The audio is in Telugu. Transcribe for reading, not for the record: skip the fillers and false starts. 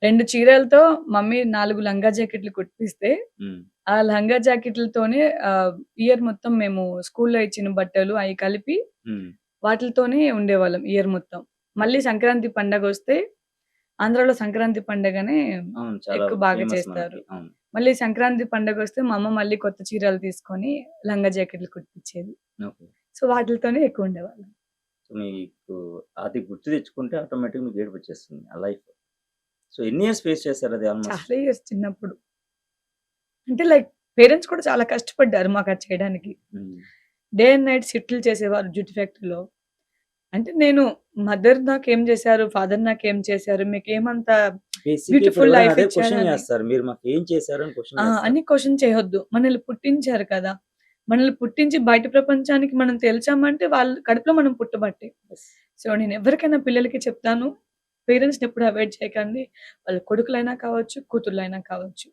2 చీరలతో మమ్మీ 4 లంగా జాకెట్లు కుట్టిపిస్తే, హ్మ్. ఆ లంగా జాకెట్లతోనే ఇయర్ మొత్తం మేము స్కూల్‌లో ఇచ్చిన బట్టలు అయి కలిపి హ్మ్. వాటిలతోనే ఉండేవాళ్ళం ఇయర్ మొత్తం. మళ్ళీ ఓకే. సంక్రాంతి పండగొస్తే ఆంధ్రాలో సంక్రాంతి పండగనే అవును. చాలా ఎక్కువ బాగా ఫేమస్ చేస్తారు. మనకి. అవును. మళ్ళీ సంక్రాంతి పండగొస్తే మా అమ్మ మళ్ళీ కొత్త చీరలు తీసుకొని లంగా జాకెట్లు కుట్టిచ్చేది. ఓకే. సో, వాటిలతోనే ఎక్కువ ఉండేవాళ్ళం. సో, మీకు అది గుర్తు తెచ్చుకుంటే ఆటోమేటిక్‌గా మీకు ఏడుపొచ్చేస్తుంది ఆ లైఫ్. సో, ఎన్ని ఇయర్స్ ఫేస్ చేసారు అది ఆల్‌మోస్ట్? చాలా ఇయర్స్ చిన్నప్పుడు. అంటే లైక్ పేరెంట్స్ కూడా చాలా కష్టపడ్డారు మాకది చేయడానికి. హ్మ్. డే అండ్ నైట్ షిఫ్టులు చేసేవారు జ్యూటీ ఫ్యాక్టరీలో. అంటే నేను మదర్ నాకేం చేశారు? ఫాదర్ నాకేం చేశారు? మీకేమంత బేసిక్‌గా ఇప్పుడు బ్యూటిఫుల్ ఎవరైనా లైఫ్ అదే క్వెషన్ ఇచ్చారని చేస్తారు. మీరు మాకేం చేశారు అని క్వెషన్ చేస్తారు. అని క్వెషన్ చేయొద్దు. మనల్ని పుట్టించారు కదా! మనల్ని పుట్టించి బయట ప్రపంచానికి మనం తెలిచామంటే వాళ్ళ కడుపులో మనం పుట్టబట్టే. యెస్. సో, నేనెవ్వరికైనా పిల్లలకి చెప్తాను. పేరెంట్స్‌ని ఎప్పుడు అవాయిడ్ చేయకండి. వాళ్ళు కొడుకులైనా కావచ్చు, కూతుర్లైనా కావచ్చు.